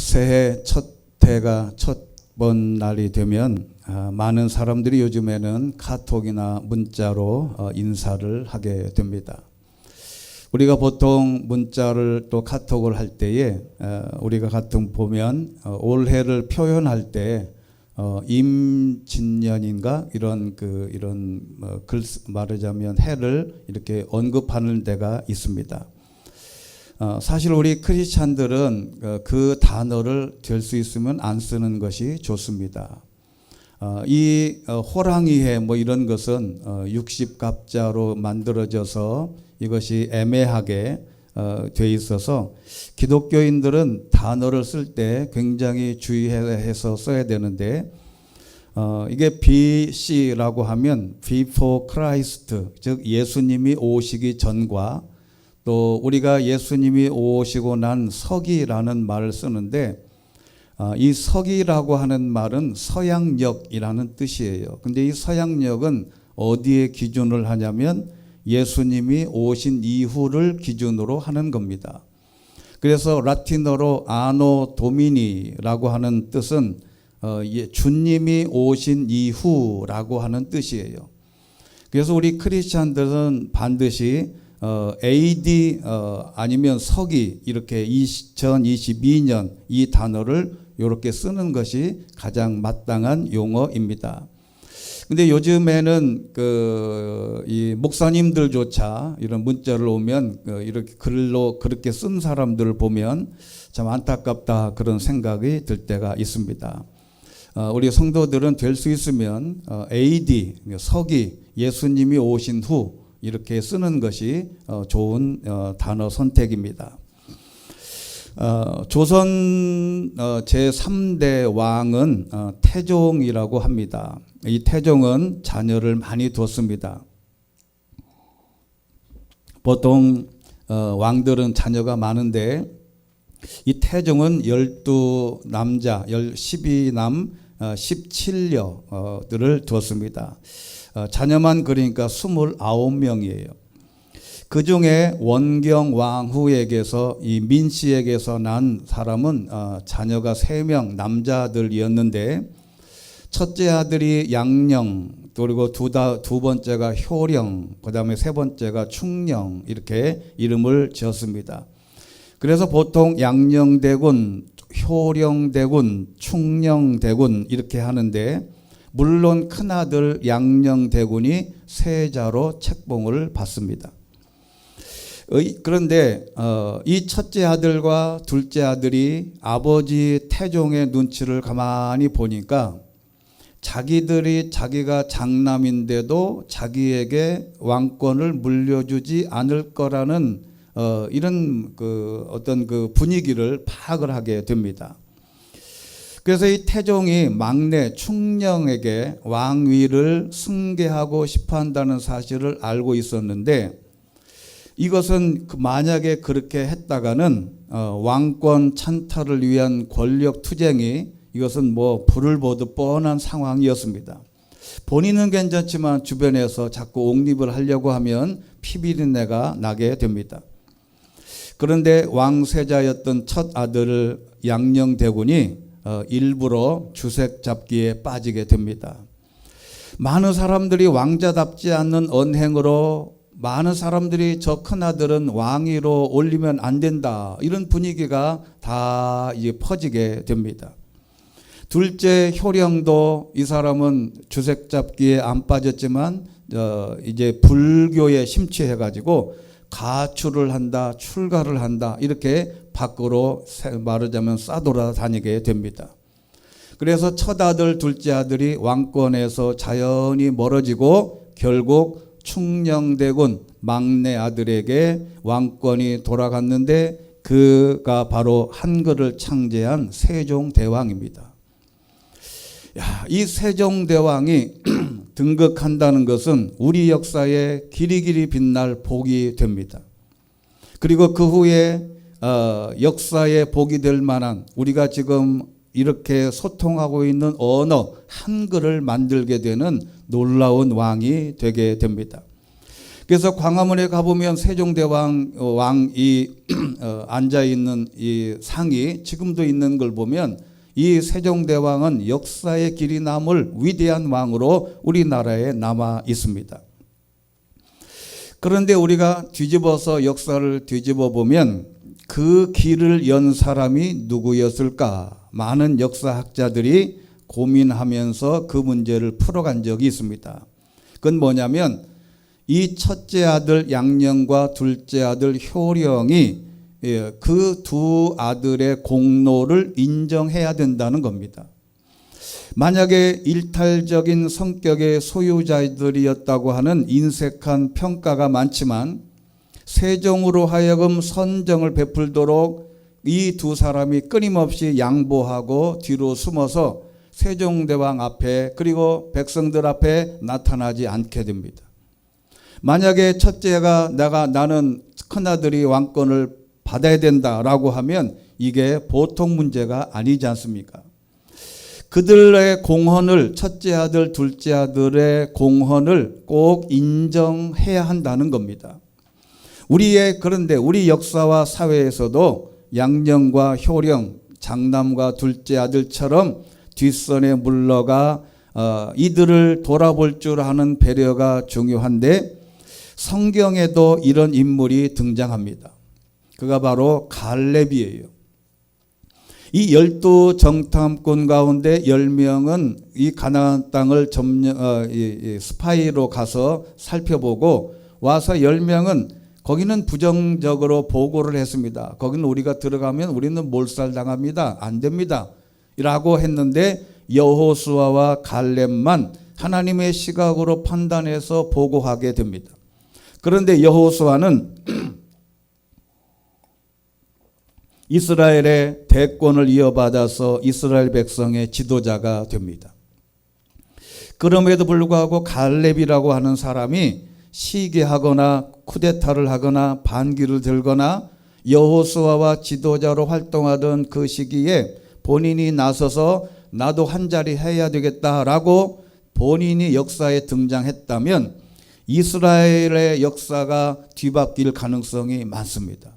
새해 첫 해가 첫 번 날이 되면 많은 사람들이 요즘에는 카톡이나 문자로 인사를 하게 됩니다. 우리가 보통 문자를 또 카톡을 할 때에 우리가 가끔 보면 올해를 표현할 때 임진년인가 이런 글 말하자면 해를 이렇게 언급하는 데가 있습니다. 사실 우리 크리스찬들은 그 단어를 될 수 있으면 안 쓰는 것이 좋습니다. 이 호랑이해 뭐 이런 것은 60갑자로 만들어져서 이것이 애매하게 돼 있어서 기독교인들은 단어를 쓸 때 굉장히 주의해서 써야 되는데 이게 BC라고 하면 Before Christ, 즉 예수님이 오시기 전과 또 우리가 예수님이 오시고 난 서기라는 말을 쓰는데 이 서기라고 하는 말은 서양력이라는 뜻이에요. 근데 이 서양력은 어디에 기준을 하냐면 예수님이 오신 이후를 기준으로 하는 겁니다. 그래서 라틴어로 아노 도미니라고 하는 뜻은 주님이 오신 이후라고 하는 뜻이에요. 그래서 우리 크리스찬들은 반드시 AD 아니면 서기 이렇게 2022년 이 단어를 이렇게 쓰는 것이 가장 마땅한 용어입니다. 근데 요즘에는 이 목사님들조차 이런 문자를 오면 이렇게 글로 그렇게 쓴 사람들을 보면 참 안타깝다 그런 생각이 들 때가 있습니다. 우리 성도들은 될 수 있으면 AD 서기 예수님이 오신 후 이렇게 쓰는 것이 좋은 단어 선택입니다. 조선 제3대 왕은 태종이라고 합니다. 이 태종은 자녀를 많이 뒀습니다. 보통 왕들은 자녀가 많은데 이 태종은 12남자 12남 17녀들을 두었습니다. 자녀만 그러니까 29명이에요. 그 중에 원경 왕후에게서 이 민씨에게서 난 사람은 자녀가 3명 남자들이었는데 첫째 아들이 양령, 그리고 두 번째가 효령, 그 다음에 세 번째가 충령 이렇게 이름을 지었습니다. 그래서 보통 양령대군, 효령대군, 충령대군 이렇게 하는데 물론 큰아들 양령대군이 세자로 책봉을 받습니다. 그런데 이 첫째 아들과 둘째 아들이 아버지 태종의 눈치를 가만히 보니까 자기가 장남인데도 자기에게 왕권을 물려주지 않을 거라는 이런 어떤 분위기를 파악을 하게 됩니다. 그래서 이 태종이 막내 충령에게 왕위를 승계하고 싶어 한다는 사실을 알고 있었는데 이것은 만약에 그렇게 했다가는 왕권 찬탈을 위한 권력 투쟁이 이것은 뭐 불을 보듯 뻔한 상황이었습니다. 본인은 괜찮지만 주변에서 자꾸 옹립을 하려고 하면 피비린내가 나게 됩니다. 그런데 왕세자였던 첫 아들 양령대군이 일부러 주색 잡기에 빠지게 됩니다. 많은 사람들이 왕자답지 않는 언행으로 많은 사람들이 저 큰아들은 왕위로 올리면 안 된다 이런 분위기가 다 이제 퍼지게 됩니다. 둘째 효령도 이 사람은 주색 잡기에 안 빠졌지만 이제 불교에 심취해가지고 가출을 한다, 출가를 한다 이렇게 밖으로 말하자면 싸돌아다니게 됩니다. 그래서 첫 아들, 둘째 아들이 왕권에서 자연히 멀어지고 결국 충령대군 막내 아들에게 왕권이 돌아갔는데 그가 바로 한글을 창제한 세종대왕입니다. 이 세종대왕이 등극한다는 것은 우리 역사에 길이길이 빛날 복이 됩니다. 그리고 그 후에 역사에 복이 될 만한 우리가 지금 이렇게 소통하고 있는 언어 한글을 만들게 되는 놀라운 왕이 되게 됩니다. 그래서 광화문에 가보면 세종대왕 왕이 앉아 있는 이 상이 지금도 있는 걸 보면 이 세종대왕은 역사의 길이 남을 위대한 왕으로 우리나라에 남아 있습니다. 그런데 우리가 뒤집어서 역사를 뒤집어 보면 그 길을 연 사람이 누구였을까? 많은 역사학자들이 고민하면서 그 문제를 풀어간 적이 있습니다. 그건 뭐냐면 이 첫째 아들 양령과 둘째 아들 효령이 그 두 아들의 공로를 인정해야 된다는 겁니다. 만약에 일탈적인 성격의 소유자들이었다고 하는 인색한 평가가 많지만 세종으로 하여금 선정을 베풀도록 이 두 사람이 끊임없이 양보하고 뒤로 숨어서 세종대왕 앞에 그리고 백성들 앞에 나타나지 않게 됩니다. 만약에 첫째가 나는 큰아들이 왕권을 받아야 된다라고 하면 이게 보통 문제가 아니지 않습니까? 그들의 공헌을 첫째 아들, 둘째 아들의 공헌을 꼭 인정해야 한다는 겁니다. 그런데 우리 역사와 사회에서도 양령과 효령, 장남과 둘째 아들처럼 뒷선에 물러가 이들을 돌아볼 줄 아는 배려가 중요한데 성경에도 이런 인물이 등장합니다. 그가 바로 갈렙이에요. 이 12정탐꾼 가운데 10명은 이 가나안 땅을 스파이로 가서 살펴보고 와서 10명은 거기는 부정적으로 보고를 했습니다. 거기는 우리가 들어가면 우리는 몰살당합니다. 안 됩니다. 라고 했는데 여호수아와 갈렙만 하나님의 시각으로 판단해서 보고하게 됩니다. 그런데 여호수아는 이스라엘의 대권을 이어받아서 이스라엘 백성의 지도자가 됩니다. 그럼에도 불구하고 갈렙이라고 하는 사람이 시기하거나 쿠데타를 하거나 반기를 들거나 여호수아와 지도자로 활동하던 그 시기에 본인이 나서서 나도 한 자리 해야 되겠다라고 본인이 역사에 등장했다면 이스라엘의 역사가 뒤바뀔 가능성이 많습니다.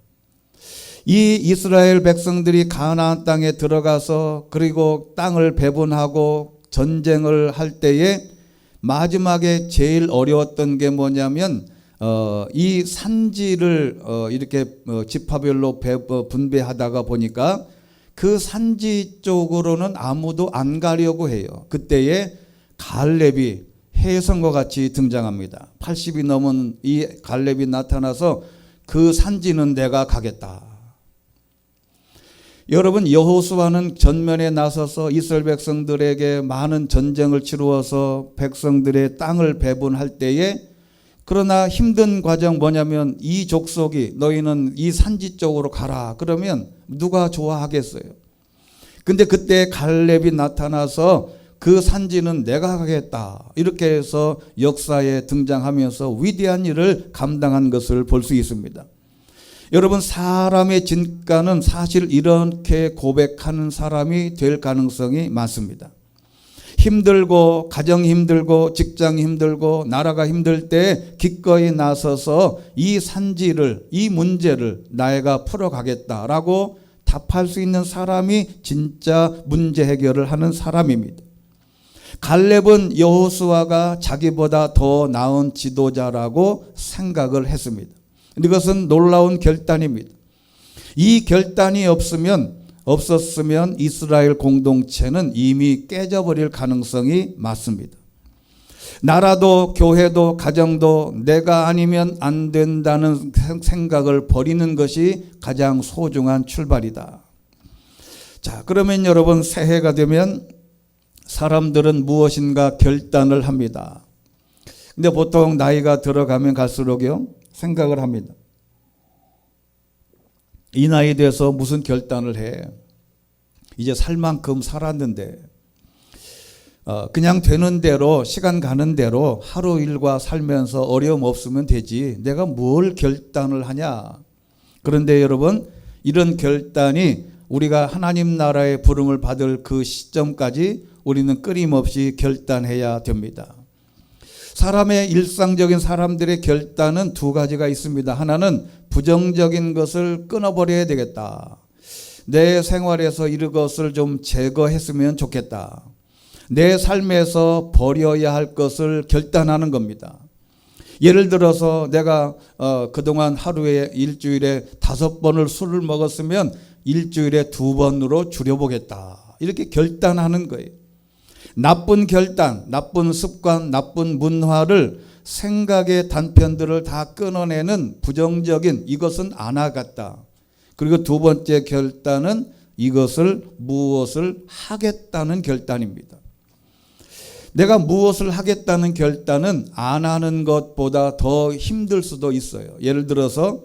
이 이스라엘 백성들이 가나안 땅에 들어가서 그리고 땅을 배분하고 전쟁을 할 때에 마지막에 제일 어려웠던 게 뭐냐면 이 산지를 이렇게 지파별로 분배하다가 보니까 그 산지 쪽으로는 아무도 안 가려고 해요. 그때에 갈렙이 해성과 같이 등장합니다. 80이 넘은 이 갈렙이 나타나서 그 산지는 내가 가겠다. 여러분, 여호수아는 전면에 나서서 이스라엘 백성들에게 많은 전쟁을 치루어서 백성들의 땅을 배분할 때에 그러나 힘든 과정 뭐냐면 이 족속이 너희는 이 산지 쪽으로 가라 그러면 누가 좋아하겠어요? 근데 그때 갈렙이 나타나서 그 산지는 내가 가겠다 이렇게 해서 역사에 등장하면서 위대한 일을 감당한 것을 볼 수 있습니다. 여러분, 사람의 진가는 사실 이렇게 고백하는 사람이 될 가능성이 많습니다. 힘들고 가정이 힘들고 직장이 힘들고 나라가 힘들 때 기꺼이 나서서 이 산지를 이 문제를 내가 풀어가겠다라고 답할 수 있는 사람이 진짜 문제 해결을 하는 사람입니다. 갈렙은 여호수아가 자기보다 더 나은 지도자라고 생각을 했습니다. 이것은 놀라운 결단입니다. 이 결단이 없었으면 이스라엘 공동체는 이미 깨져버릴 가능성이 많습니다. 나라도 교회도 가정도 내가 아니면 안 된다는 생각을 버리는 것이 가장 소중한 출발이다. 자, 그러면 여러분, 새해가 되면 사람들은 무엇인가 결단을 합니다. 근데 보통 나이가 들어가면 갈수록요 생각을 합니다. 이 나이 돼서 무슨 결단을 해? 이제 살 만큼 살았는데 그냥 되는 대로 시간 가는 대로 하루 일과 살면서 어려움 없으면 되지 내가 뭘 결단을 하냐. 그런데 여러분, 이런 결단이 우리가 하나님 나라의 부름을 받을 그 시점까지 우리는 끊임없이 결단해야 됩니다. 사람의 일상적인 사람들의 결단은 두 가지가 있습니다. 하나는 부정적인 것을 끊어버려야 되겠다. 내 생활에서 이것을 좀 제거했으면 좋겠다. 내 삶에서 버려야 할 것을 결단하는 겁니다. 예를 들어서 내가 그동안 하루에 일주일에 5번을 술을 먹었으면 일주일에 2번으로 줄여보겠다. 이렇게 결단하는 거예요. 나쁜 결단, 나쁜 습관, 나쁜 문화를 생각의 단편들을 다 끊어내는 부정적인 이것은 안 하겠다. 그리고 두 번째 결단은 이것을 무엇을 하겠다는 결단입니다. 내가 무엇을 하겠다는 결단은 안 하는 것보다 더 힘들 수도 있어요. 예를 들어서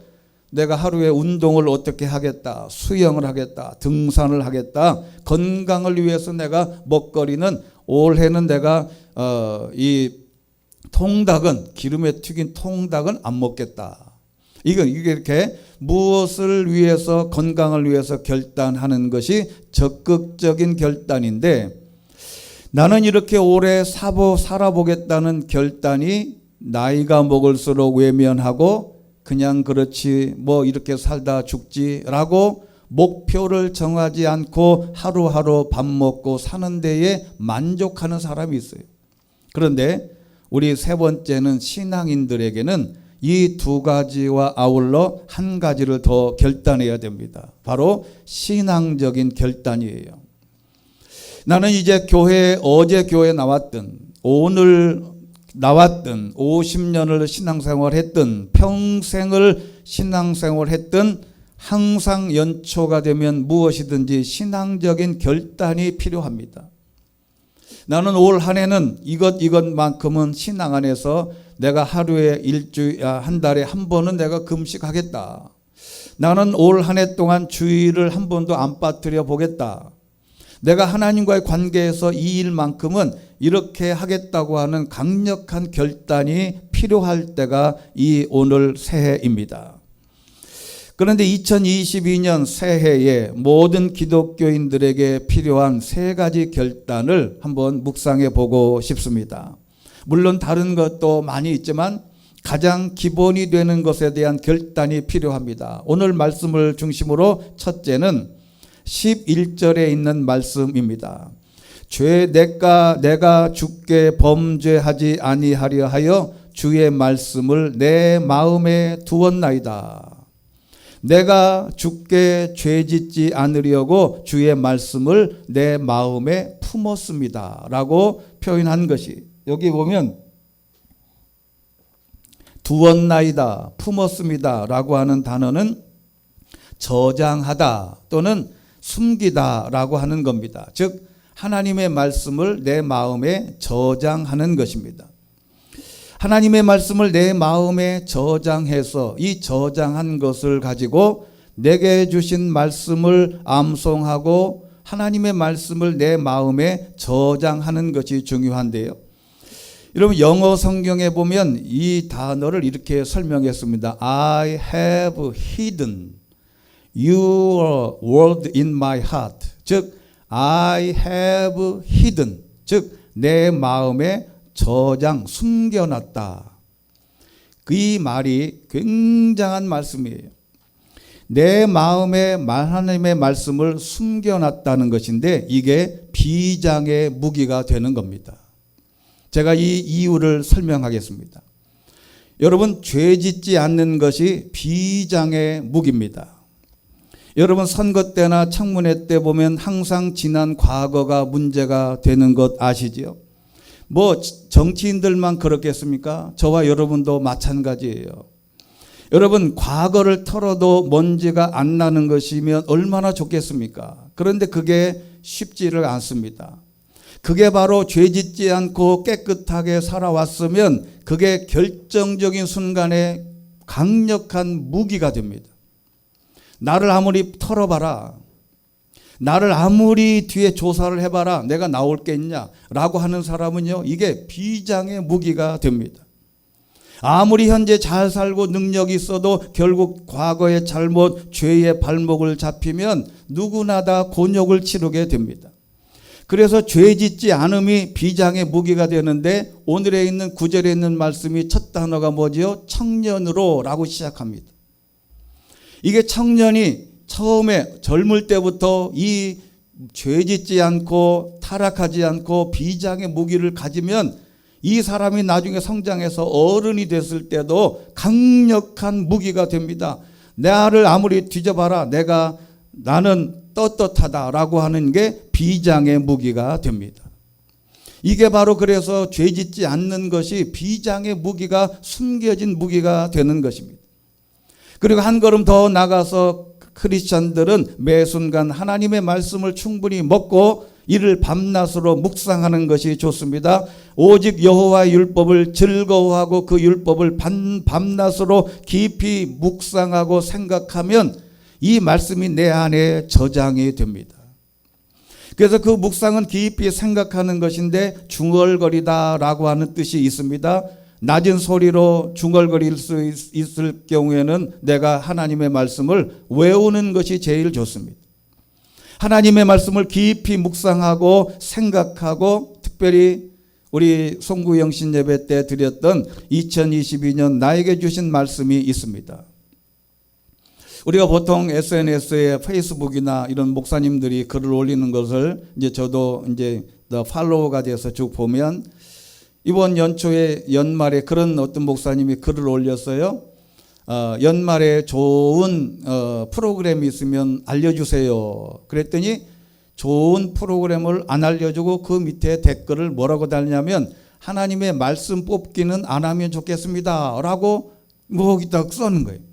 내가 하루에 운동을 어떻게 하겠다, 수영을 하겠다, 등산을 하겠다, 건강을 위해서 내가 먹거리는 올해는 내가 이 통닭은 기름에 튀긴 통닭은 안 먹겠다. 이게 이렇게 무엇을 위해서 건강을 위해서 결단하는 것이 적극적인 결단인데 나는 이렇게 오래 살아보겠다는 결단이 나이가 먹을수록 외면하고 그냥 그렇지 뭐 이렇게 살다 죽지라고 목표를 정하지 않고 하루하루 밥 먹고 사는 데에 만족하는 사람이 있어요. 그런데 우리 세 번째는 신앙인들에게는 이 두 가지와 아울러 한 가지를 더 결단해야 됩니다. 바로 신앙적인 결단이에요. 나는 이제 어제 교회 나왔든 오늘 나왔든 50년을 신앙생활했든 평생을 신앙생활했든 항상 연초가 되면 무엇이든지 신앙적인 결단이 필요합니다. 나는 올 한 해는 이것만큼은 신앙 안에서 내가 하루에 한 달에 한 번은 내가 금식하겠다. 나는 올 한 해 동안 주일을 한 번도 안 빠뜨려 보겠다. 내가 하나님과의 관계에서 이 일만큼은 이렇게 하겠다고 하는 강력한 결단이 필요할 때가 이 오늘 새해입니다. 그런데 2022년 새해에 모든 기독교인들에게 필요한 세 가지 결단을 한번 묵상해 보고 싶습니다. 물론 다른 것도 많이 있지만 가장 기본이 되는 것에 대한 결단이 필요합니다. 오늘 말씀을 중심으로 첫째는 11절에 있는 말씀입니다. 내가 주께 범죄하지 아니하려 하여 주의 말씀을 내 마음에 두었나이다. 내가 주께 죄짓지 않으려고 주의 말씀을 내 마음에 품었습니다. 라고 표현한 것이 여기 보면 두었나이다, 품었습니다 라고 하는 단어는 저장하다 또는 숨기다 라고 하는 겁니다. 즉 하나님의 말씀을 내 마음에 저장하는 것입니다. 하나님의 말씀을 내 마음에 저장해서 이 저장한 것을 가지고 내게 주신 말씀을 암송하고 하나님의 말씀을 내 마음에 저장하는 것이 중요한데요. 여러분 영어 성경에 보면 이 단어를 이렇게 설명했습니다. I have hidden your word in my heart. 즉 I have hidden, 즉 내 마음에 저장, 숨겨놨다. 이 말이 굉장한 말씀이에요. 내 마음에 하나님의 말씀을 숨겨놨다는 것인데 이게 비장의 무기가 되는 겁니다. 제가 이 이유를 설명하겠습니다. 여러분 죄짓지 않는 것이 비장의 무기입니다. 여러분 선거 때나 청문회 때 보면 항상 지난 과거가 문제가 되는 것 아시지요? 뭐 정치인들만 그렇겠습니까? 저와 여러분도 마찬가지예요. 여러분 과거를 털어도 먼지가 안 나는 것이면 얼마나 좋겠습니까? 그런데 그게 쉽지를 않습니다. 그게 바로 죄짓지 않고 깨끗하게 살아왔으면 그게 결정적인 순간에 강력한 무기가 됩니다. 나를 아무리 털어봐라, 나를 아무리 뒤에 조사를 해봐라, 내가 나올 게 있냐 라고 하는 사람은요, 이게 비장의 무기가 됩니다. 아무리 현재 잘 살고 능력이 있어도 결국 과거의 잘못, 죄의 발목을 잡히면 누구나 다 곤욕을 치르게 됩니다. 그래서 죄 짓지 않음이 비장의 무기가 되는데 오늘에 있는 구절에 있는 말씀이 첫 단어가 뭐지요? 청년으로 라고 시작합니다. 이게 청년이 처음에 젊을 때부터 이 죄 짓지 않고 타락하지 않고 비장의 무기를 가지면 이 사람이 나중에 성장해서 어른이 됐을 때도 강력한 무기가 됩니다. 나를 아무리 뒤져봐라 나는 떳떳하다라고 하는 게 비장의 무기가 됩니다. 이게 바로 그래서 죄 짓지 않는 것이 비장의 무기가 숨겨진 무기가 되는 것입니다. 그리고 한 걸음 더 나가서 크리스찬들은 매 순간 하나님의 말씀을 충분히 먹고 이를 밤낮으로 묵상하는 것이 좋습니다. 오직 여호와의 율법을 즐거워하고 그 율법을 밤낮으로 깊이 묵상하고 생각하면 이 말씀이 내 안에 저장이 됩니다. 그래서 그 묵상은 깊이 생각하는 것인데 중얼거리다라고 하는 뜻이 있습니다. 낮은 소리로 중얼거릴 수 있을 경우에는 내가 하나님의 말씀을 외우는 것이 제일 좋습니다. 하나님의 말씀을 깊이 묵상하고 생각하고 특별히 우리 송구영신 예배 때 드렸던 2022년 나에게 주신 말씀이 있습니다. 우리가 보통 SNS에 페이스북이나 이런 목사님들이 글을 올리는 것을 이제 저도 이제 팔로워가 돼서 쭉 보면 이번 연말에 그런 어떤 목사님이 글을 올렸어요. 연말에 좋은 프로그램이 있으면 알려주세요. 그랬더니 좋은 프로그램을 안 알려주고 그 밑에 댓글을 뭐라고 달냐면 하나님의 말씀 뽑기는 안 하면 좋겠습니다 라고 거기다 써는 거예요.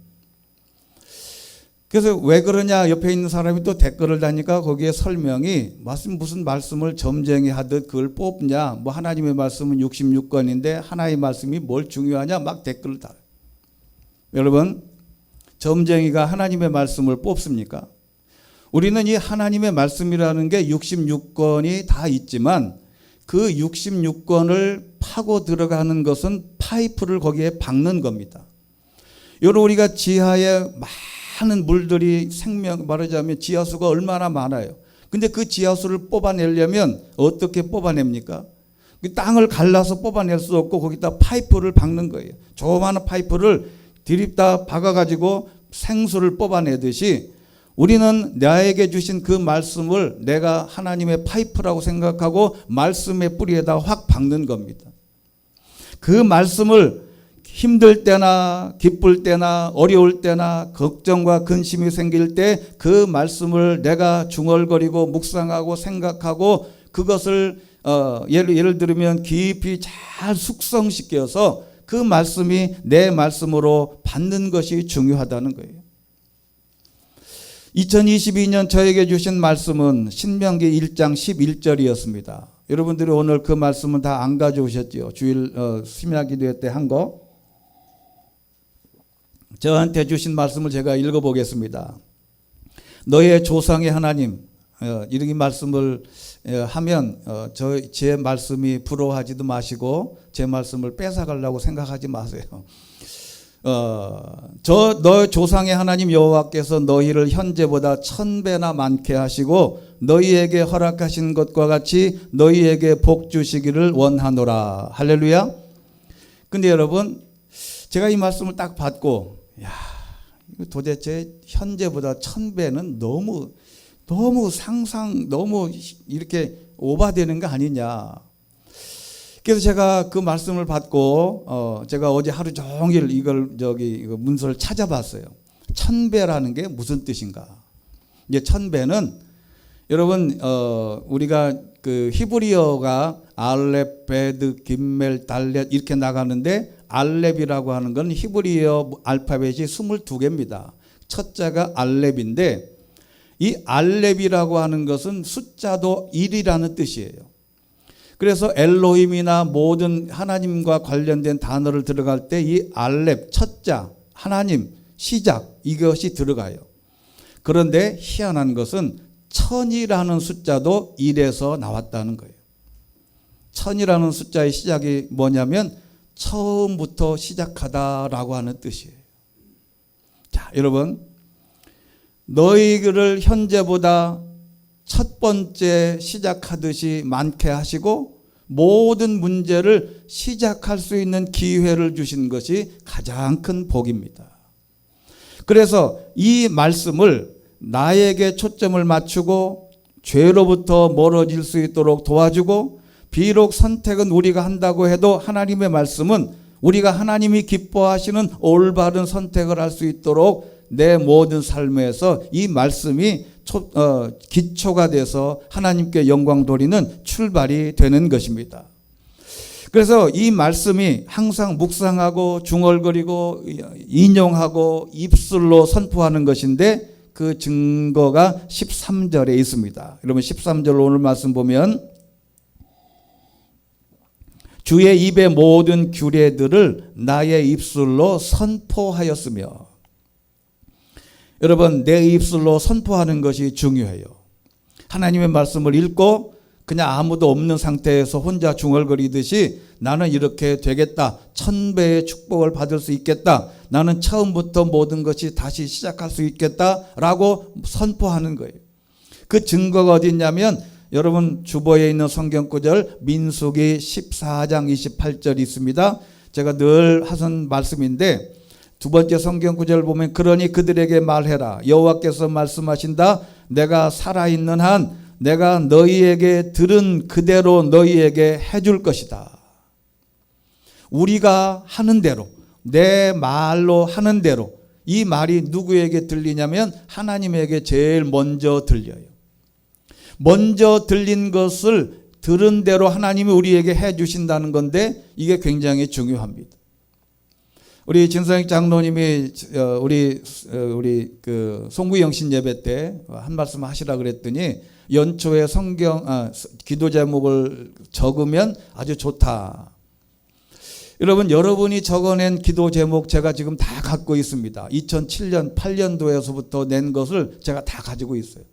그래서 왜 그러냐 옆에 있는 사람이 또 댓글을 다니까 거기에 설명이 무슨 말씀을 점쟁이 하듯 그걸 뽑냐 뭐 하나님의 말씀은 66권인데 하나의 말씀이 뭘 중요하냐 막 댓글을 달아요. 여러분 점쟁이가 하나님의 말씀을 뽑습니까? 우리는 이 하나님의 말씀이라는 게 66권이 다 있지만 그 66권을 파고 들어가는 것은 파이프를 거기에 박는 겁니다. 여러분 우리가 지하에 많은 물들이 말하자면 지하수가 얼마나 많아요. 근데 그 지하수를 뽑아내려면 어떻게 뽑아냅니까? 그 땅을 갈라서 뽑아낼 수 없고 거기다 파이프를 박는 거예요. 조그마한 파이프를 디립다 박아가지고 생수를 뽑아내듯이 우리는 나에게 주신 그 말씀을 내가 하나님의 파이프라고 생각하고 말씀의 뿌리에다 확 박는 겁니다. 그 말씀을 힘들 때나 기쁠 때나 어려울 때나 걱정과 근심이 생길 때 그 말씀을 내가 중얼거리고 묵상하고 생각하고 그것을 예를 들면 깊이 잘 숙성시켜서 그 말씀이 내 말씀으로 받는 것이 중요하다는 거예요. 2022년 저에게 주신 말씀은 신명기 1장 11절이었습니다. 여러분들이 오늘 그 말씀은 다 안 가져오셨죠? 주일 심야 기도회 때 한 거. 저한테 주신 말씀을 제가 읽어보겠습니다. 너의 조상의 하나님 이렇게 말씀을 하면 제 말씀이 부러워하지도 마시고 제 말씀을 뺏어가려고 생각하지 마세요. 너 조상의 하나님 여호와께서 너희를 현재보다 1000배나 많게 하시고 너희에게 허락하신 것과 같이 너희에게 복 주시기를 원하노라. 할렐루야. 근데 여러분 제가 이 말씀을 딱 받고 도대체 현재보다 1000배는 너무 너무 이렇게 오바되는 거 아니냐. 그래서 제가 그 말씀을 받고 제가 어제 하루 종일 이거 문서를 찾아봤어요. 1000배라는 게 무슨 뜻인가? 이제 1000배는 여러분 우리가 그 히브리어가 알렙, 베드, 김멜, 달렛 이렇게 나가는데 알렙이라고 하는 건 히브리어 알파벳이 22개입니다. 첫자가 알렙인데 이 알렙이라고 하는 것은 숫자도 1이라는 뜻이에요. 그래서 엘로힘이나 모든 하나님과 관련된 단어를 들어갈 때 이 알렙 첫자 하나님 시작 이것이 들어가요. 그런데 희한한 것은 1000이라는 숫자도 1에서 나왔다는 거예요. 1000이라는 숫자의 시작이 뭐냐면 처음부터 시작하다라고 하는 뜻이에요. 자, 여러분 너희를 현재보다 첫 번째 시작하듯이 많게 하시고 모든 문제를 시작할 수 있는 기회를 주신 것이 가장 큰 복입니다. 그래서 이 말씀을 나에게 초점을 맞추고 죄로부터 멀어질 수 있도록 도와주고, 비록 선택은 우리가 한다고 해도 하나님의 말씀은 우리가 하나님이 기뻐하시는 올바른 선택을 할 수 있도록 내 모든 삶에서 이 말씀이 기초가 돼서 하나님께 영광 돌리는 출발이 되는 것입니다. 그래서 이 말씀이 항상 묵상하고 중얼거리고 인용하고 입술로 선포하는 것인데, 그 증거가 13절에 있습니다. 여러분 13절 오늘 말씀 보면, 주의 입의 모든 규례들을 나의 입술로 선포하였으며. 여러분, 내 입술로 선포하는 것이 중요해요. 하나님의 말씀을 읽고 그냥 아무도 없는 상태에서 혼자 중얼거리듯이 나는 이렇게 되겠다, 1000배의 축복을 받을 수 있겠다, 나는 처음부터 모든 것이 다시 시작할 수 있겠다 라고 선포하는 거예요. 그 증거가 어디 있냐면, 여러분 주보에 있는 성경 구절 민수기 14장 28절이 있습니다. 제가 늘 하던 말씀인데, 두 번째 성경 구절을 보면, 그러니 그들에게 말해라, 여호와께서 말씀하신다, 내가 살아있는 한 내가 너희에게 들은 그대로 너희에게 해줄 것이다. 우리가 하는 대로, 내 말로 하는 대로, 이 말이 누구에게 들리냐면 하나님에게 제일 먼저 들려요. 먼저 들린 것을 들은 대로 하나님이 우리에게 해주신다는 건데, 이게 굉장히 중요합니다. 우리 진성익 장로님이 우리 그 송구영신 예배 때 한 말씀 하시라 그랬더니, 연초에 기도 제목을 적으면 아주 좋다. 여러분, 여러분이 적어낸 기도 제목 제가 지금 다 갖고 있습니다. 2007년 8년도에서부터 낸 것을 제가 다 가지고 있어요.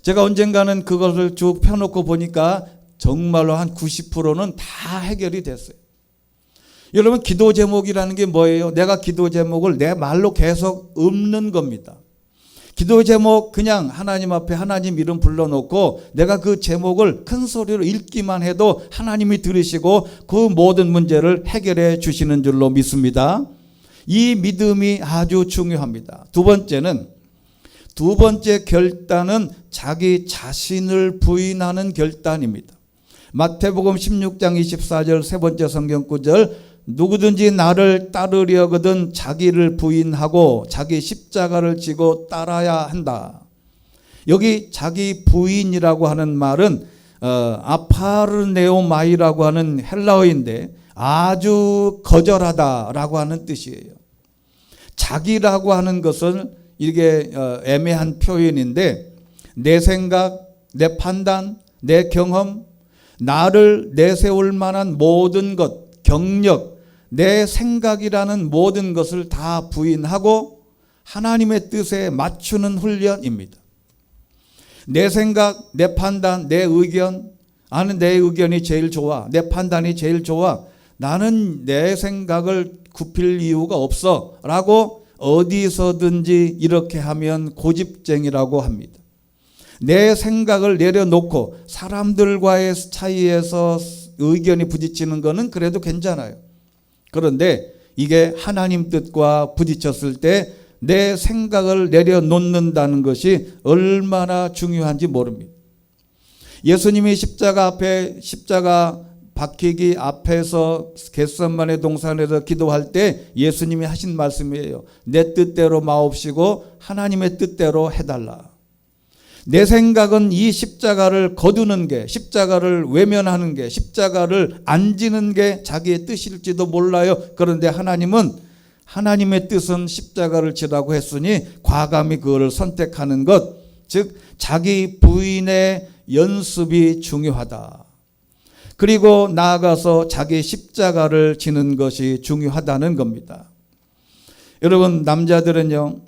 제가 언젠가는 그것을 쭉 펴놓고 보니까 정말로 한 90%는 다 해결이 됐어요. 여러분, 기도 제목이라는 게 뭐예요? 내가 기도 제목을 내 말로 계속 읊는 겁니다. 기도 제목 그냥 하나님 앞에 하나님 이름 불러놓고 내가 그 제목을 큰 소리로 읽기만 해도 하나님이 들으시고 그 모든 문제를 해결해 주시는 줄로 믿습니다. 이 믿음이 아주 중요합니다. 두 번째 결단은 자기 자신을 부인하는 결단입니다. 마태복음 16장 24절 세 번째 성경 구절, 누구든지 나를 따르려거든 자기를 부인하고 자기 십자가를 지고 따라야 한다. 여기 자기 부인이라고 하는 말은 아파르네오마이라고 하는 헬라어인데 아주 거절하다라고 하는 뜻이에요. 자기라고 하는 것은 이게 애매한 표현인데, 내 생각, 내 판단, 내 경험, 나를 내세울 만한 모든 것, 경력, 내 생각이라는 모든 것을 다 부인하고 하나님의 뜻에 맞추는 훈련입니다. 내 생각, 내 판단, 내 의견, 나는 내 의견이 제일 좋아, 내 판단이 제일 좋아, 나는 내 생각을 굽힐 이유가 없어 라고 어디서든지 이렇게 하면 고집쟁이라고 합니다. 내 생각을 내려놓고 사람들과의 차이에서 의견이 부딪히는 거는 그래도 괜찮아요. 그런데 이게 하나님 뜻과 부딪혔을 때 내 생각을 내려놓는다는 것이 얼마나 중요한지 모릅니다. 예수님이 십자가 박히기 앞에서 겟세마네 동산에서 기도할 때 예수님이 하신 말씀이에요. 내 뜻대로 마옵시고 하나님의 뜻대로 해달라. 내 생각은 이 십자가를 거두는 게, 십자가를 외면하는 게, 십자가를 안 지는 게 자기의 뜻일지도 몰라요. 그런데 하나님은 하나님의 뜻은 십자가를 지라고 했으니 과감히 그거를 선택하는 것, 즉 자기 부인의 연습이 중요하다. 그리고 나아가서 자기 십자가를 지는 것이 중요하다는 겁니다. 여러분, 남자들은요,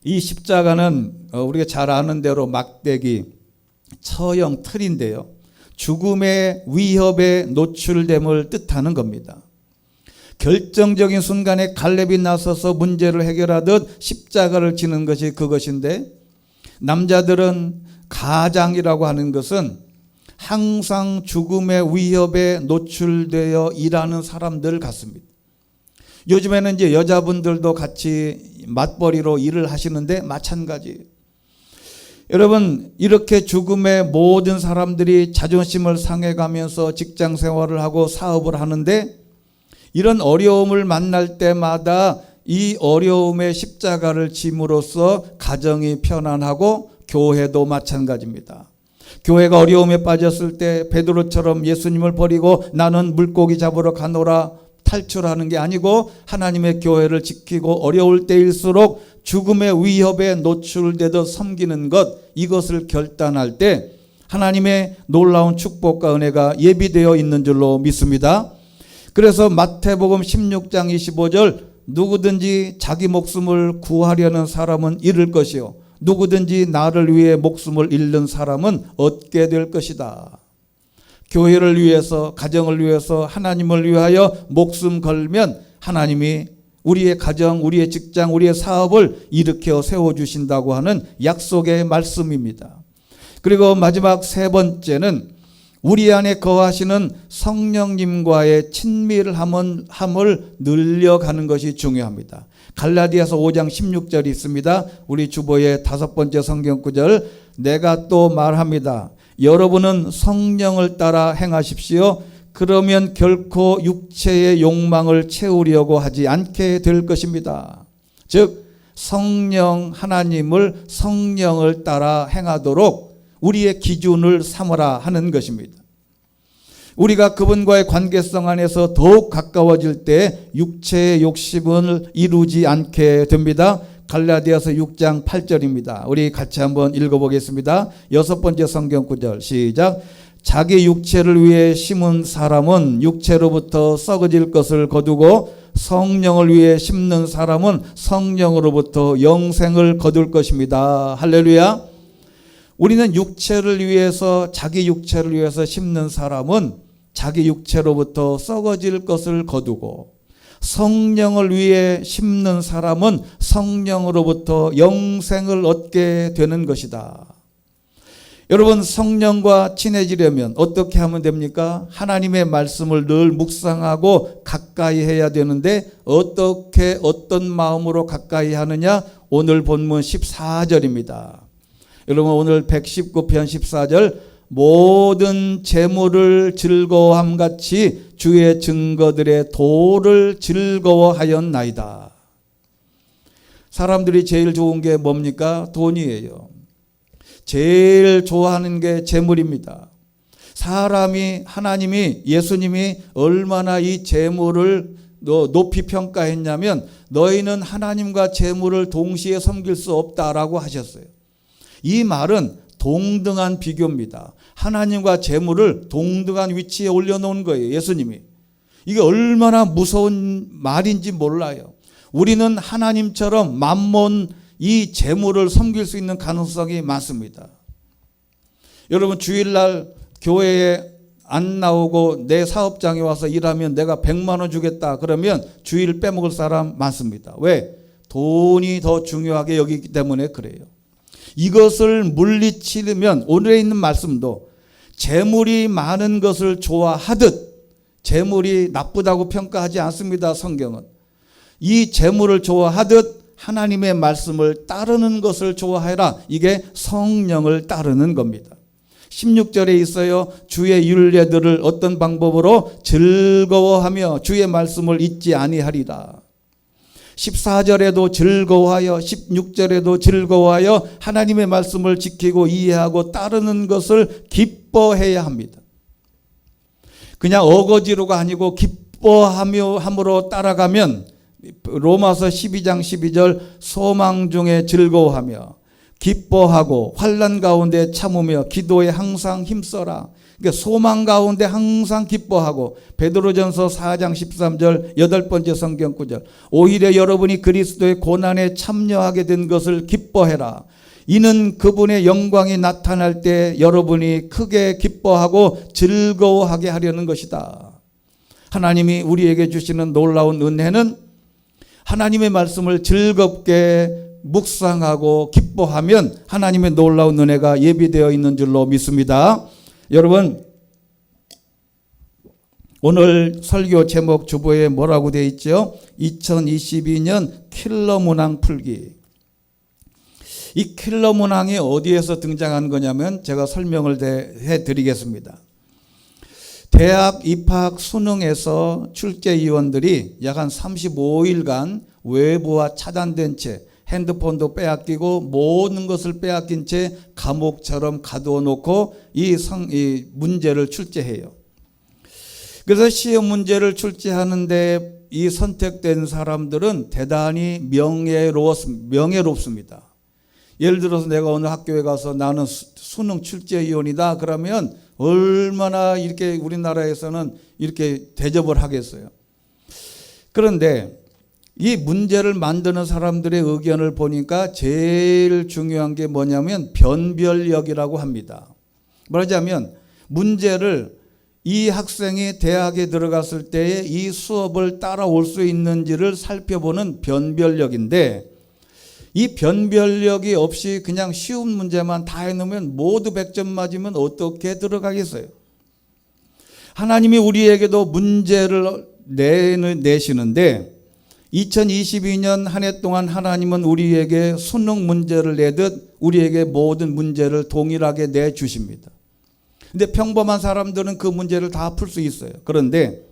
이 십자가는 우리가 잘 아는 대로 막대기, 처형, 틀인데요, 죽음의 위협에 노출됨을 뜻하는 겁니다. 결정적인 순간에 갈렙이 나서서 문제를 해결하듯 십자가를 지는 것이 그것인데, 남자들은 가장이라고 하는 것은 항상 죽음의 위협에 노출되어 일하는 사람들 같습니다. 요즘에는 이제 여자분들도 같이 맞벌이로 일을 하시는데 마찬가지예요. 여러분, 이렇게 죽음의 모든 사람들이 자존심을 상해가면서 직장 생활을 하고 사업을 하는데, 이런 어려움을 만날 때마다 이 어려움의 십자가를 짐으로써 가정이 편안하고 교회도 마찬가지입니다. 교회가 어려움에 빠졌을 때 베드로처럼 예수님을 버리고 나는 물고기 잡으러 가노라 탈출하는 게 아니고, 하나님의 교회를 지키고 어려울 때일수록 죽음의 위협에 노출되듯 섬기는 것, 이것을 결단할 때 하나님의 놀라운 축복과 은혜가 예비되어 있는 줄로 믿습니다. 그래서 마태복음 16장 25절, 누구든지 자기 목숨을 구하려는 사람은 잃을 것이요 누구든지 나를 위해 목숨을 잃는 사람은 얻게 될 것이다. 교회를 위해서, 가정을 위해서, 하나님을 위하여 목숨 걸면 하나님이 우리의 가정, 우리의 직장, 우리의 사업을 일으켜 세워주신다고 하는 약속의 말씀입니다. 그리고 마지막 세 번째는 우리 안에 거하시는 성령님과의 친밀함을 늘려가는 것이 중요합니다. 갈라디아서 5장 16절이 있습니다. 우리 주보의 5번째 성경구절, 내가 또 말합니다. 여러분은 성령을 따라 행하십시오. 그러면 결코 육체의 욕망을 채우려고 하지 않게 될 것입니다. 즉 성령, 하나님을 성령을 따라 행하도록 우리의 기준을 삼으라 하는 것입니다. 우리가 그분과의 관계성 안에서 더욱 가까워질 때 육체의 욕심을 이루지 않게 됩니다. 갈라디아서 6장 8절입니다. 우리 같이 한번 읽어보겠습니다. 6번째 성경 구절 시작. 자기 육체를 위해 심은 사람은 육체로부터 썩어질 것을 거두고 성령을 위해 심는 사람은 성령으로부터 영생을 거둘 것입니다. 할렐루야. 우리는 육체를 위해서, 자기 육체를 위해서 심는 사람은 자기 육체로부터 썩어질 것을 거두고, 성령을 위해 심는 사람은 성령으로부터 영생을 얻게 되는 것이다. 여러분, 성령과 친해지려면 어떻게 하면 됩니까? 하나님의 말씀을 늘 묵상하고 가까이 해야 되는데, 어떻게, 어떤 마음으로 가까이 하느냐? 오늘 본문 14절입니다. 여러분, 오늘 119편 14절, 모든 재물을 즐거워함같이 주의 증거들의 도를 즐거워하였나이다. 사람들이 제일 좋은 게 뭡니까? 돈이에요. 제일 좋아하는 게 재물입니다. 사람이, 하나님이, 예수님이 얼마나 이 재물을 높이 평가했냐면, 너희는 하나님과 재물을 동시에 섬길 수 없다라고 하셨어요. 이 말은 동등한 비교입니다. 하나님과 재물을 동등한 위치에 올려놓은 거예요, 예수님이. 이게 얼마나 무서운 말인지 몰라요. 우리는 하나님처럼 만몬, 이 재물을 섬길 수 있는 가능성이 많습니다. 여러분, 주일날 교회에 안 나오고 내 사업장에 와서 일하면 내가 100만 원 주겠다 그러면 주일 빼먹을 사람 많습니다. 왜? 돈이 더 중요하게 여기기 때문에 그래요. 이것을 물리치려면 오늘에 있는 말씀도 재물이 많은 것을 좋아하듯, 재물이 나쁘다고 평가하지 않습니다. 성경은 이 재물을 좋아하듯 하나님의 말씀을 따르는 것을 좋아해라. 이게 성령을 따르는 겁니다. 16절에 있어요. 주의 율례들을 어떤 방법으로 즐거워하며 주의 말씀을 잊지 아니하리라. 14절에도 즐거워하여, 16절에도 즐거워하여 하나님의 말씀을 지키고 이해하고 따르는 것을 기뻐해야 합니다. 그냥 어거지로가 아니고 기뻐하며 함으로 따라가면, 로마서 12장 12절, 소망 중에 즐거워하며 기뻐하고 환난 가운데 참으며 기도에 항상 힘써라. 그러니까 소망 가운데 항상 기뻐하고, 베드로전서 4장 13절 8번째 성경 구절, 오히려 여러분이 그리스도의 고난에 참여하게 된 것을 기뻐해라. 이는 그분의 영광이 나타날 때 여러분이 크게 기뻐하고 즐거워하게 하려는 것이다. 하나님이 우리에게 주시는 놀라운 은혜는 하나님의 말씀을 즐겁게 묵상하고 기뻐하면 하나님의 놀라운 은혜가 예비되어 있는 줄로 믿습니다. 여러분, 오늘 설교 제목 주보에 뭐라고 되어 있죠? 2022년 킬러 문항 풀기. 이 킬러 문항이 어디에서 등장한 거냐면 제가 설명을 해드리겠습니다. 대학 입학 수능에서 출제위원들이 약 한 35일간 외부와 차단된 채 핸드폰도 빼앗기고 모든 것을 빼앗긴 채 감옥처럼 가두어놓고 이 문제를 출제해요. 그래서 시험 문제를 출제하는데 이 선택된 사람들은 대단히 명예롭습니다. 예를 들어서 내가 오늘 학교에 가서 나는 수능 출제위원이다 그러면 얼마나 이렇게 우리나라에서는 이렇게 대접을 하겠어요. 그런데 이 문제를 만드는 사람들의 의견을 보니까 제일 중요한 게 뭐냐면 변별력이라고 합니다. 말하자면 문제를 이 학생이 대학에 들어갔을 때에 이 수업을 따라올 수 있는지를 살펴보는 변별력인데, 이 변별력이 없이 그냥 쉬운 문제만 다 해놓으면 모두 100점 맞으면 어떻게 들어가겠어요? 하나님이 우리에게도 문제를 내시는데 2022년 한 해 동안 하나님은 우리에게 수능 문제를 내듯 우리에게 모든 문제를 동일하게 내주십니다. 근데 평범한 사람들은 그 문제를 다 풀 수 있어요. 그런데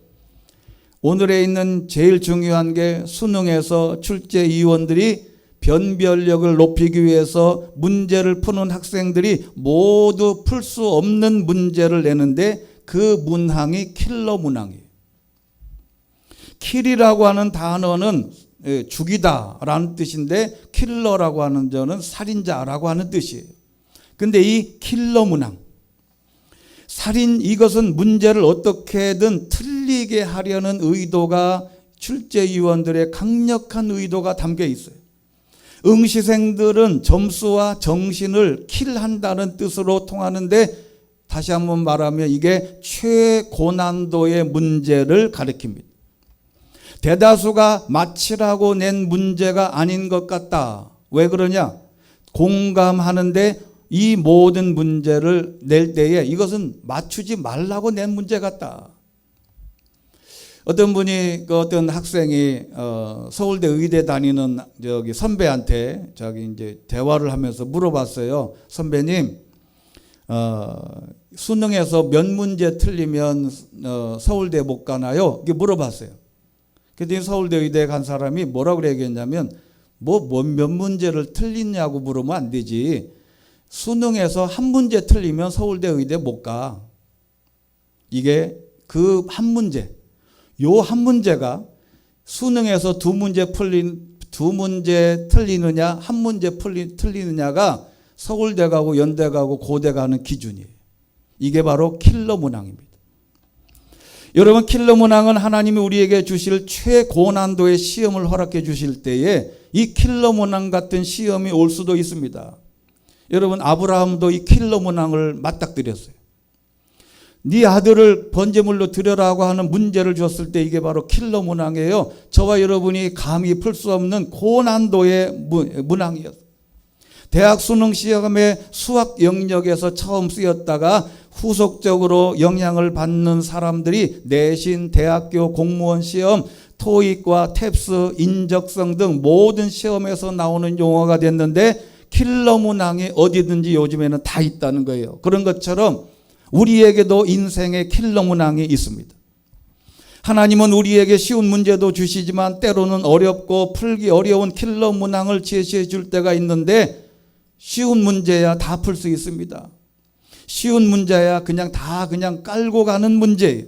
오늘에 있는 제일 중요한 게 수능에서 출제위원들이 변별력을 높이기 위해서 문제를 푸는 학생들이 모두 풀 수 없는 문제를 내는데 그 문항이 킬러 문항이에요. 킬이라고 하는 단어는 죽이다라는 뜻인데 킬러라고 하는 저는 살인자라고 하는 뜻이에요. 근데 이 킬러 문항, 살인, 이것은 문제를 어떻게든 틀리게 하려는 의도가 출제위원들의 강력한 의도가 담겨 있어요. 응시생들은 점수와 정신을 킬한다는 뜻으로 통하는데 다시 한번 말하면 이게 최고난도의 문제를 가리킵니다. 대다수가 맞히라고 낸 문제가 아닌 것 같다. 왜 그러냐? 공감하는데 이 모든 문제를 낼 때에 이것은 맞추지 말라고 낸 문제 같다. 어떤 분이 어떤 학생이 서울대 의대 다니는 선배한테 이제 대화를 하면서 물어봤어요. 선배님, 수능에서 몇 문제 틀리면 서울대 못 가나요? 이렇게 물어봤어요. 그랬더니 서울대 의대에 간 사람이 뭐라고 얘기했냐면 몇 문제를 틀리냐고 물으면 안 되지. 수능에서 한 문제 틀리면 서울대 의대 못 가. 이게 그 한 문제, 요 한 문제가 수능에서 두 문제 틀리느냐 한 문제 틀리느냐가 서울대 가고 연대 가고 고대 가는 기준이에요. 이게 바로 킬러 문항입니다. 여러분, 킬러 문항은 하나님이 우리에게 주실 최고난도의 시험을 허락해 주실 때에 이 킬러 문항 같은 시험이 올 수도 있습니다. 여러분, 아브라함도 이 킬러 문항을 맞닥뜨렸어요. 네 아들을 번제물로 드려라고 하는 문제를 줬을 때 이게 바로 킬러 문항이에요. 저와 여러분이 감히 풀 수 없는 고난도의 문항이었어요. 대학 수능 시험에 수학 영역에서 처음 쓰였다가 후속적으로 영향을 받는 사람들이 내신, 대학교 공무원 시험, 토익과 탭스, 인적성 등 모든 시험에서 나오는 용어가 됐는데 킬러 문항이 어디든지 요즘에는 다 있다는 거예요. 그런 것처럼 우리에게도 인생의 킬러 문항이 있습니다. 하나님은 우리에게 쉬운 문제도 주시지만 때로는 어렵고 풀기 어려운 킬러 문항을 제시해 줄 때가 있는데 쉬운 문제야 다 풀 수 있습니다. 쉬운 문제야 그냥 깔고 가는 문제예요.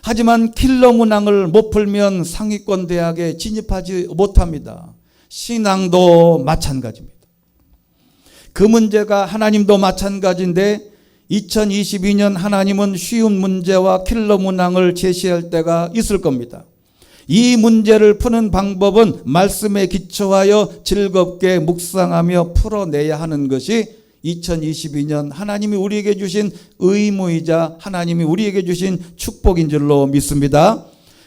하지만 킬러 문항을 못 풀면 상위권 대학에 진입하지 못합니다. 신앙도 마찬가지입니다. 그 문제가 하나님도 마찬가지인데 2022년 하나님은 쉬운 문제와 킬러 문항을 제시할 때가 있을 겁니다. 이 문제를 푸는 방법은 말씀에 기초하여 즐겁게 묵상하며 풀어내야 하는 것이 2022년 하나님이 우리에게 주신 의무이자 하나님이 우리에게 주신 축복인 줄로 믿습니다.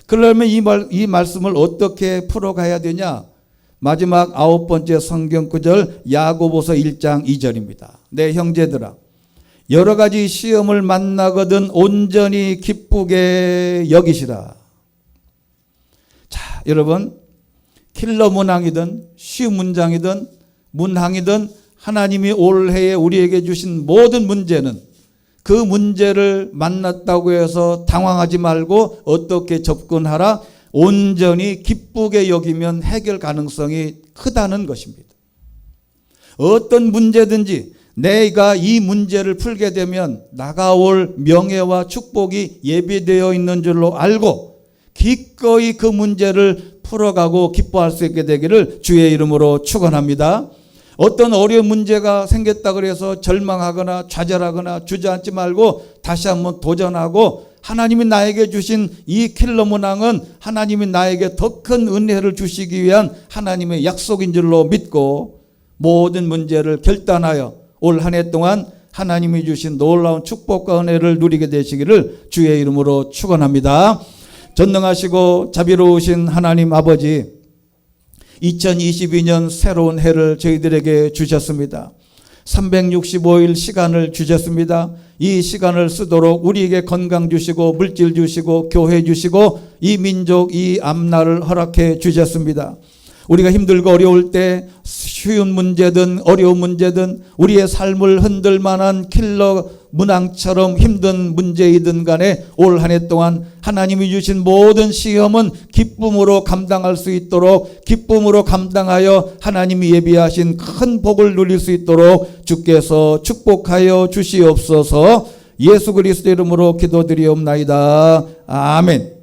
그러면 이 말씀을 어떻게 풀어가야 되냐? 마지막 9번째 성경 구절 야고보서 1장 2절입니다. 내 형제들아, 여러 가지 시험을 만나거든 온전히 기쁘게 여기시라. 자, 여러분, 킬러 문항이든 쉬운 문장이든 문항이든 하나님이 올해에 우리에게 주신 모든 문제는 그 문제를 만났다고 해서 당황하지 말고 어떻게 접근하라? 온전히 기쁘게 여기면 해결 가능성이 크다는 것입니다. 어떤 문제든지 내가 이 문제를 풀게 되면 나가올 명예와 축복이 예비되어 있는 줄로 알고 기꺼이 그 문제를 풀어가고 기뻐할 수 있게 되기를 주의 이름으로 축원합니다. 어떤 어려운 문제가 생겼다 그래서 절망하거나 좌절하거나 주저앉지 말고 다시 한번 도전하고 하나님이 나에게 주신 이 킬러 문항은 하나님이 나에게 더 큰 은혜를 주시기 위한 하나님의 약속인 줄로 믿고 모든 문제를 결단하여 올 한 해 동안 하나님이 주신 놀라운 축복과 은혜를 누리게 되시기를 주의 이름으로 축원합니다. 전능하시고 자비로우신 하나님 아버지, 2022년 새로운 해를 저희들에게 주셨습니다. 365일 시간을 주셨습니다. 이 시간을 쓰도록 우리에게 건강 주시고 물질 주시고 교회 주시고 이 민족 이 앞날을 허락해 주셨습니다. 우리가 힘들고 어려울 때 쉬운 문제든 어려운 문제든 우리의 삶을 흔들 만한 킬러 문항처럼 힘든 문제이든 간에 올 한 해 동안 하나님이 주신 모든 시험은 기쁨으로 감당할 수 있도록 기쁨으로 감당하여 하나님이 예비하신 큰 복을 누릴 수 있도록 주께서 축복하여 주시옵소서. 예수 그리스도 이름으로 기도드리옵나이다. 아멘.